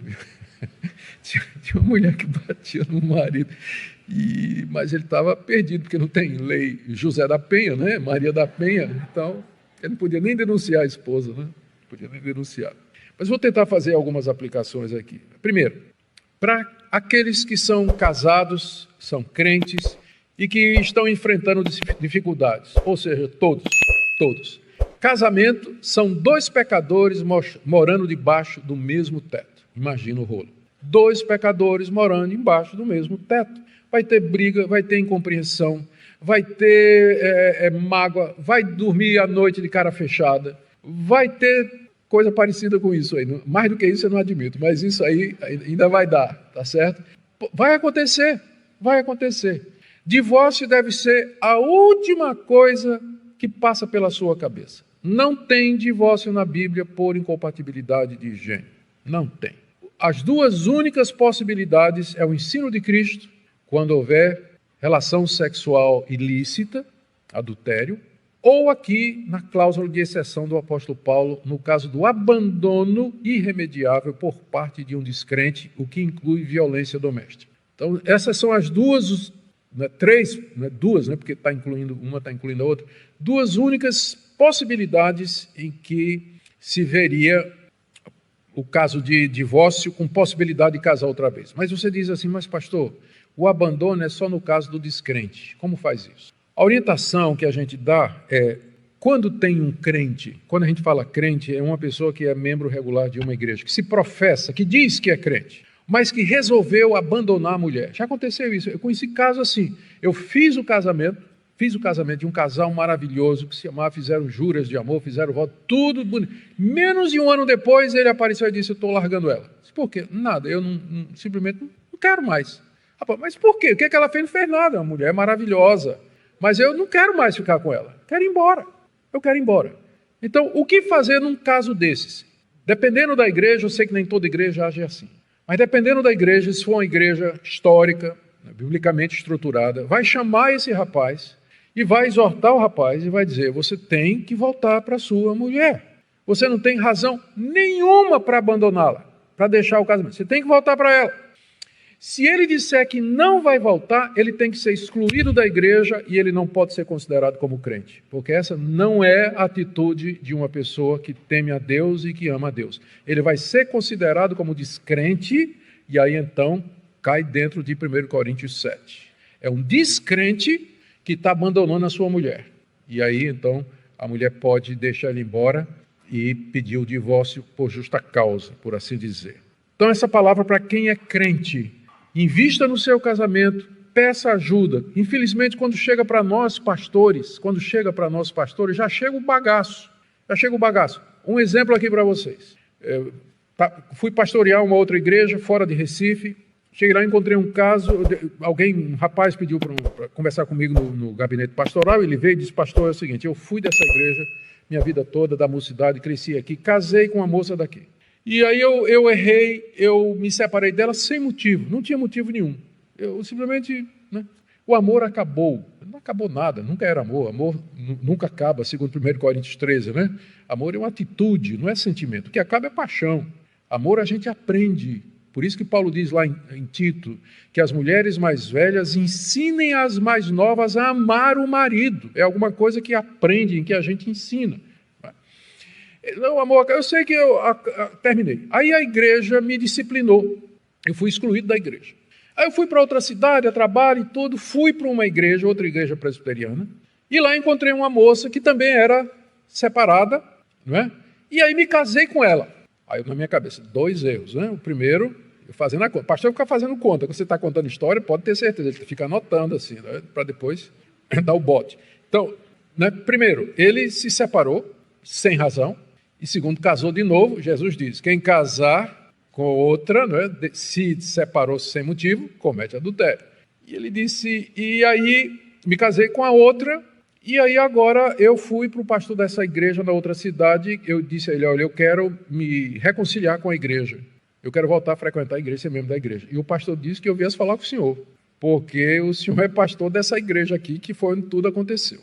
[SPEAKER 1] tinha uma mulher que batia no marido. Mas ele estava perdido, porque não tem lei José da Penha, né? Maria da Penha. Então, ele não podia nem denunciar a esposa. Né? Não podia nem denunciar. Mas vou tentar fazer algumas aplicações aqui. Primeiro, para aqueles que são casados, são crentes e que estão enfrentando dificuldades. Ou seja, todos. Casamento são dois pecadores morando debaixo do mesmo teto. Imagina o rolo. Dois pecadores morando embaixo do mesmo teto. Vai ter briga, vai ter incompreensão, vai ter mágoa, vai dormir à noite de cara fechada, vai ter coisa parecida com isso aí. Mais do que isso eu não admito, mas isso aí ainda vai dar, tá certo? Vai acontecer. Divórcio deve ser a última coisa que passa pela sua cabeça. Não tem divórcio na Bíblia por incompatibilidade de gênero. Não tem. As duas únicas possibilidades é o ensino de Cristo, quando houver relação sexual ilícita, adultério, ou aqui na cláusula de exceção do apóstolo Paulo, no caso do abandono irremediável por parte de um descrente, o que inclui violência doméstica. Então, essas são as duas, três, duas, porque uma está incluindo a outra, duas únicas possibilidades em que se veria o caso de divórcio com possibilidade de casar outra vez. Mas você diz assim, mas pastor, o abandono é só no caso do descrente. Como faz isso? A orientação que a gente dá é, quando tem um crente, quando a gente fala crente, é uma pessoa que é membro regular de uma igreja, que se professa, que diz que é crente, mas que resolveu abandonar a mulher. Já aconteceu isso, eu conheci caso assim, eu fiz o casamento de um casal maravilhoso, que se amava, fizeram juras de amor, fizeram voto, tudo bonito. Menos de um ano depois, ele apareceu e disse, eu estou largando ela. Disse, por quê? Nada, eu simplesmente não quero mais. Rapaz, mas por quê? O que ela fez? Não fez nada, uma mulher maravilhosa. Mas eu não quero mais ficar com ela. Eu quero ir embora. Então, o que fazer num caso desses? Dependendo da igreja, eu sei que nem toda igreja age assim. Mas dependendo da igreja, se for uma igreja histórica, biblicamente estruturada, vai chamar esse rapaz e vai exortar o rapaz e vai dizer, você tem que voltar para sua mulher. Você não tem razão nenhuma para abandoná-la, para deixar o casamento. Você tem que voltar para ela. Se ele disser que não vai voltar, ele tem que ser excluído da igreja e ele não pode ser considerado como crente, porque essa não é a atitude de uma pessoa que teme a Deus e que ama a Deus. Ele vai ser considerado como descrente e aí então cai dentro de 1 Coríntios 7. É um descrente que está abandonando a sua mulher. E aí então a mulher pode deixar ele embora e pedir o divórcio por justa causa, por assim dizer. Então essa palavra para quem é crente, invista no seu casamento, peça ajuda. Infelizmente, quando chega para nós pastores, já chega o bagaço. Um exemplo aqui para vocês. Fui pastorear uma outra igreja fora de Recife. Cheguei lá e encontrei um caso, um rapaz pediu para conversar comigo no gabinete pastoral, ele veio e disse, pastor, é o seguinte, eu fui dessa igreja minha vida toda, da mocidade, cresci aqui, casei com uma moça daqui. E aí eu errei, eu me separei dela sem motivo, não tinha motivo nenhum. Eu simplesmente, o amor acabou. Não acabou nada, nunca era amor nunca acaba, segundo 1 Coríntios 13, né? Amor é uma atitude, não é sentimento. O que acaba é paixão. Amor a gente aprende. Por isso que Paulo diz lá em Tito, que as mulheres mais velhas ensinem as mais novas a amar o marido. É alguma coisa que aprendem, que a gente ensina. Não, amor, eu sei que eu terminei. Aí a igreja me disciplinou. Eu fui excluído da igreja. Aí eu fui para outra cidade, a trabalho e tudo, fui para uma igreja, outra igreja presbiteriana, e lá encontrei uma moça que também era separada, não é? E aí me casei com ela. Aí na minha cabeça, 2 erros, né? O primeiro, eu fazendo a conta. O pastor fica fazendo conta. Quando você está contando história, pode ter certeza, ele fica anotando assim, né? Para depois dar o bote. Então, né? Primeiro, ele se separou sem razão, e segundo, casou de novo. Jesus diz, quem casar com outra, né, se separou sem motivo, comete adultério. E ele disse, e aí me casei com a outra, e aí agora eu fui para o pastor dessa igreja na outra cidade, eu disse a ele, olha, eu quero me reconciliar com a igreja, eu quero voltar a frequentar a igreja, ser membro da igreja. E o pastor disse que eu viesse falar com o senhor, porque o senhor é pastor dessa igreja aqui, que foi onde tudo aconteceu.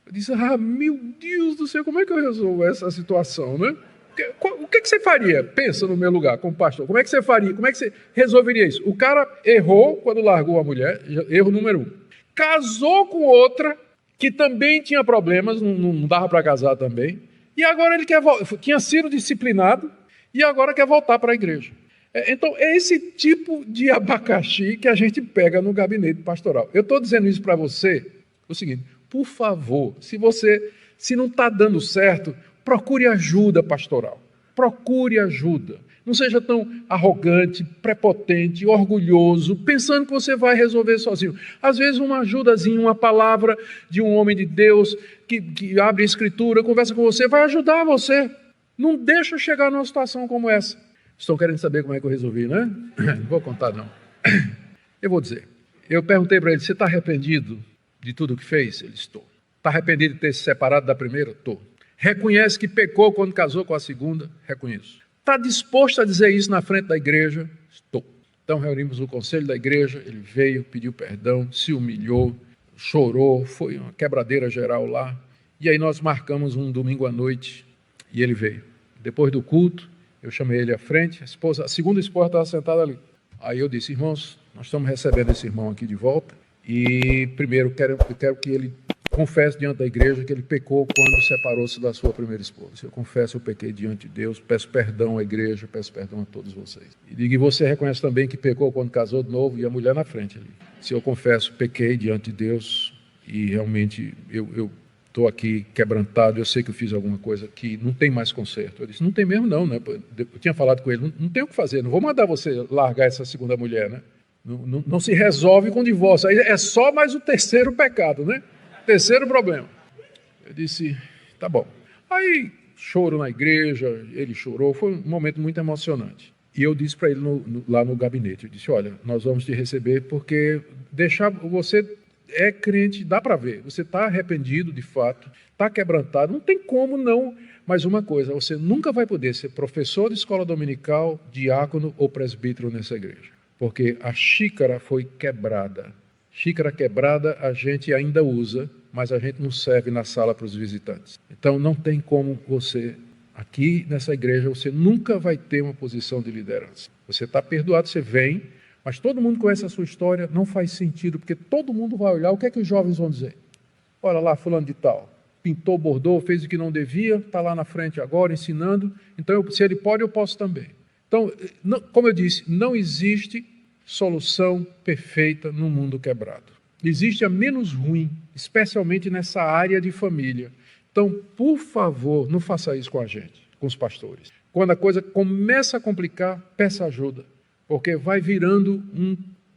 [SPEAKER 1] Eu disse, meu Deus do céu, como é que eu resolvo essa situação, né? O que você faria? Pensa no meu lugar, como pastor. Como é que você faria? Como é que você resolveria isso? O cara errou quando largou a mulher, erro número 1. Casou com outra, que também tinha problemas, não dava para casar também, e agora ele tinha sido disciplinado, e agora quer voltar para a igreja. Então, é esse tipo de abacaxi que a gente pega no gabinete pastoral. Eu estou dizendo isso para você, o seguinte, por favor, se não está dando certo, procure ajuda pastoral. Procure ajuda. Não seja tão arrogante, prepotente, orgulhoso, pensando que você vai resolver sozinho. Às vezes uma ajudazinha, uma palavra de um homem de Deus que abre a escritura, conversa com você, vai ajudar você. Não deixa chegar numa situação como essa. Estão querendo saber como é que eu resolvi, né? Não vou contar, não. Eu vou dizer. Eu perguntei para ele, você está arrependido de tudo que fez? Ele, estou. Está arrependido de ter se separado da primeira? Estou. Reconhece que pecou quando casou com a segunda? Reconheço. Está disposto a dizer isso na frente da igreja? Estou. Então reunimos o conselho da igreja, ele veio, pediu perdão, se humilhou, chorou, foi uma quebradeira geral lá. E aí nós marcamos um domingo à noite e ele veio. Depois do culto, eu chamei ele à frente, a segunda esposa estava sentada ali. Aí eu disse, irmãos, nós estamos recebendo esse irmão aqui de volta e primeiro eu quero que ele confesse diante da igreja que ele pecou quando separou-se da sua primeira esposa. Eu confesso, eu pequei diante de Deus, peço perdão à igreja, peço perdão a todos vocês. E digo, e você reconhece também que pecou quando casou de novo? E a mulher na frente ali. Se eu confesso, pequei diante de Deus e realmente eu estou aqui quebrantado, eu sei que eu fiz alguma coisa que não tem mais conserto. Eu disse, não tem mesmo não, né? Eu tinha falado com ele, não tem o que fazer, não vou mandar você largar essa segunda mulher, né? Não se resolve com divórcio, aí é só mais o terceiro pecado, né? Terceiro problema. Eu disse, tá bom. Aí, choro na igreja, ele chorou, foi um momento muito emocionante. E eu disse para ele lá no gabinete, eu disse, olha, nós vamos te receber porque você é crente, dá para ver, você está arrependido de fato, está quebrantado, não tem como não. Mas uma coisa, você nunca vai poder ser professor de escola dominical, diácono ou presbítero nessa igreja, porque a xícara foi quebrada. Xícara quebrada a gente ainda usa, mas a gente não serve na sala para os visitantes. Então não tem como você, aqui nessa igreja, você nunca vai ter uma posição de liderança. Você está perdoado, você vem, mas todo mundo conhece a sua história, não faz sentido, porque todo mundo vai olhar, o que é que os jovens vão dizer? Olha lá, fulano de tal, pintou, bordou, fez o que não devia, está lá na frente agora ensinando, então se ele pode, eu posso também. Então, como eu disse, não existe solução perfeita no mundo quebrado. Existe a menos ruim, especialmente nessa área de família. Então, por favor, não faça isso com a gente, com os pastores. Quando a coisa começa a complicar, peça ajuda, porque vai virando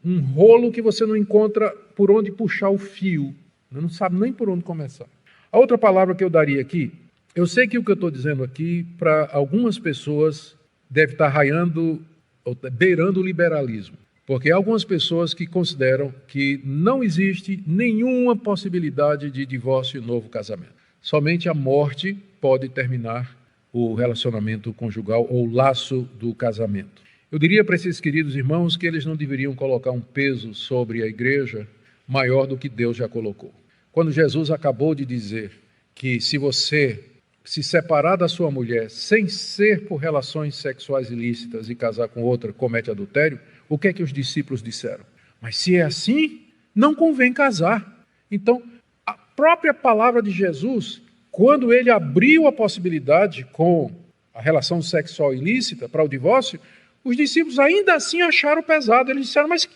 [SPEAKER 1] um rolo que você não encontra por onde puxar o fio, não sabe nem por onde começar. A outra palavra que eu daria aqui, eu sei que o que eu estou dizendo aqui, para algumas pessoas, deve estar beirando o liberalismo. Porque há algumas pessoas que consideram que não existe nenhuma possibilidade de divórcio e novo casamento. Somente a morte pode terminar o relacionamento conjugal ou o laço do casamento. Eu diria para esses queridos irmãos que eles não deveriam colocar um peso sobre a igreja maior do que Deus já colocou. Quando Jesus acabou de dizer que se você se separar da sua mulher sem ser por relações sexuais ilícitas e casar com outra, comete adultério, o que é que os discípulos disseram? Mas se é assim, não convém casar. Então, a própria palavra de Jesus quando ele abriu a possibilidade com a relação sexual ilícita para o divórcio, os discípulos ainda assim acharam pesado. Eles disseram, mas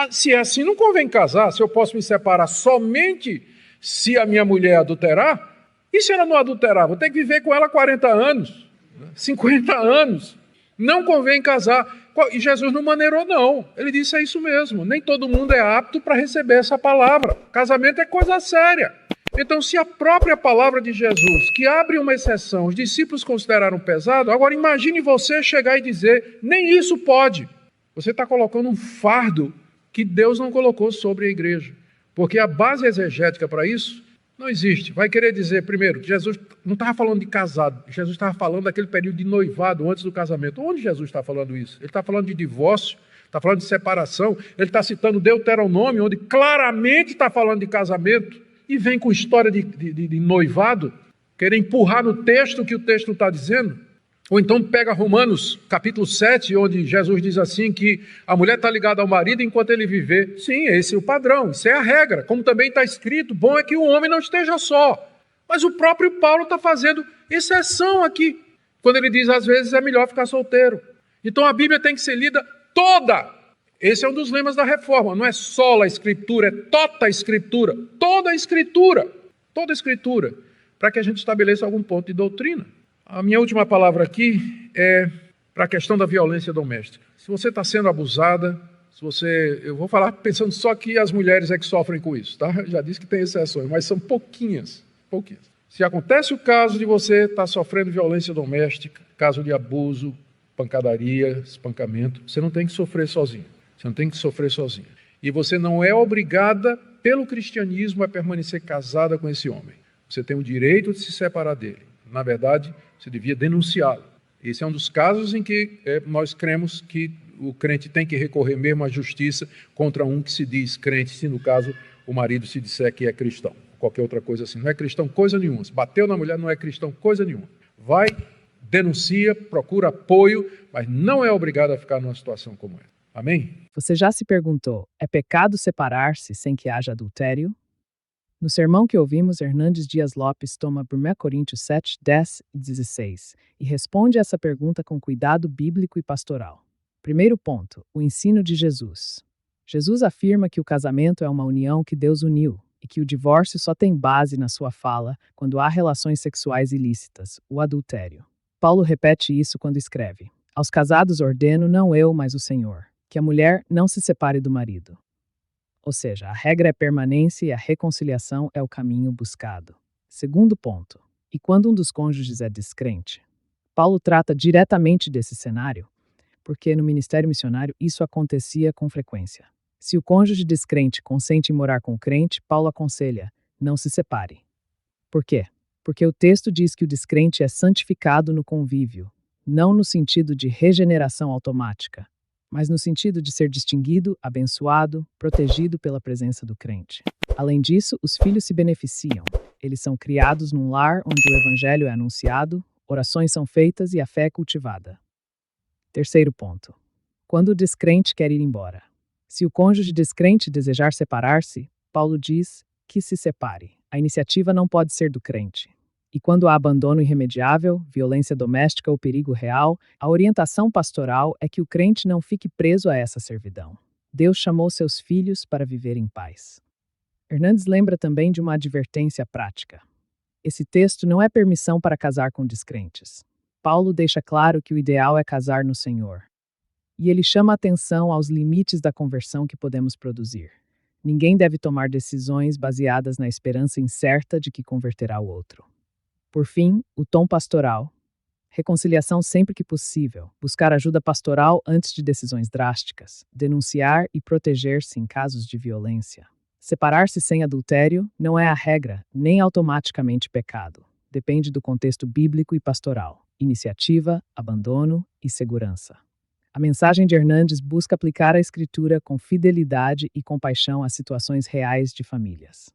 [SPEAKER 1] se é assim, não convém casar. Se eu posso me separar somente se a minha mulher adulterar, e se ela não adulterar? Vou ter que viver com ela 40 anos, 50 anos. Não convém casar. E Jesus não maneirou, não. Ele disse, é isso mesmo. Nem todo mundo é apto para receber essa palavra. Casamento é coisa séria. Então, se a própria palavra de Jesus, que abre uma exceção, os discípulos consideraram pesado, agora imagine você chegar e dizer, nem isso pode. Você está colocando um fardo que Deus não colocou sobre a igreja. Porque a base exegética para isso não existe. Vai querer dizer, primeiro, que Jesus não estava falando de casado, Jesus estava falando daquele período de noivado antes do casamento. Onde Jesus está falando isso? Ele está falando de divórcio, está falando de separação, ele está citando Deuteronômio, onde claramente está falando de casamento, e vem com história de noivado, querer empurrar no texto o que o texto não está dizendo. Ou então pega Romanos, capítulo 7, onde Jesus diz assim que a mulher está ligada ao marido enquanto ele viver. Sim, esse é o padrão, isso é a regra. Como também está escrito, bom é que o homem não esteja só. Mas o próprio Paulo está fazendo exceção aqui, quando ele diz, às vezes, é melhor ficar solteiro. Então a Bíblia tem que ser lida toda. Esse é um dos lemas da reforma, não é só a escritura, é toda a escritura, toda a escritura, para que a gente estabeleça algum ponto de doutrina. A minha última palavra aqui é para a questão da violência doméstica. Se você está sendo abusada, eu vou falar pensando só que as mulheres é que sofrem com isso, tá? Já disse que tem exceções, mas são pouquinhas. Se acontece o caso de você estar sofrendo violência doméstica, caso de abuso, pancadaria, espancamento, você não tem que sofrer sozinho. E você não é obrigada, pelo cristianismo, a permanecer casada com esse homem. Você tem o direito de se separar dele. Na verdade, você devia denunciá-lo. Esse é um dos casos em que nós cremos que o crente tem que recorrer mesmo à justiça contra um que se diz crente, se no caso o marido se disser que é cristão. Qualquer outra coisa assim. Não é cristão coisa nenhuma. Se bateu na mulher, não é cristão coisa nenhuma. Vai, denuncia, procura apoio, mas não é obrigado a ficar numa situação como essa. Amém?
[SPEAKER 2] Você já se perguntou, é pecado separar-se sem que haja adultério? No sermão que ouvimos, Hernandes Dias Lopes toma 1 Coríntios 7, 10 e 16 e responde essa pergunta com cuidado bíblico e pastoral. Primeiro ponto, o ensino de Jesus. Jesus afirma que o casamento é uma união que Deus uniu e que o divórcio só tem base na sua fala quando há relações sexuais ilícitas, o adultério. Paulo repete isso quando escreve, aos casados ordeno, não eu, mas o Senhor, que a mulher não se separe do marido. Ou seja, a regra é permanência e a reconciliação é o caminho buscado. Segundo ponto, e quando um dos cônjuges é descrente? Paulo trata diretamente desse cenário, porque no ministério missionário isso acontecia com frequência. Se o cônjuge descrente consente em morar com o crente, Paulo aconselha, não se separe. Por quê? Porque o texto diz que o descrente é santificado no convívio, não no sentido de regeneração automática, mas no sentido de ser distinguido, abençoado, protegido pela presença do crente. Além disso, os filhos se beneficiam. Eles são criados num lar onde o evangelho é anunciado, orações são feitas e a fé é cultivada. Terceiro ponto. Quando o descrente quer ir embora. Se o cônjuge descrente desejar separar-se, Paulo diz que se separe. A iniciativa não pode ser do crente. E quando há abandono irremediável, violência doméstica ou perigo real, a orientação pastoral é que o crente não fique preso a essa servidão. Deus chamou seus filhos para viver em paz. Hernandes lembra também de uma advertência prática. Esse texto não é permissão para casar com descrentes. Paulo deixa claro que o ideal é casar no Senhor. E ele chama atenção aos limites da conversão que podemos produzir. Ninguém deve tomar decisões baseadas na esperança incerta de que converterá o outro. Por fim, o tom pastoral. Reconciliação sempre que possível. Buscar ajuda pastoral antes de decisões drásticas. Denunciar e proteger-se em casos de violência. Separar-se sem adultério não é a regra, nem automaticamente pecado. Depende do contexto bíblico e pastoral. Iniciativa, abandono e segurança. A mensagem de Hernandes busca aplicar a Escritura com fidelidade e compaixão às situações reais de famílias.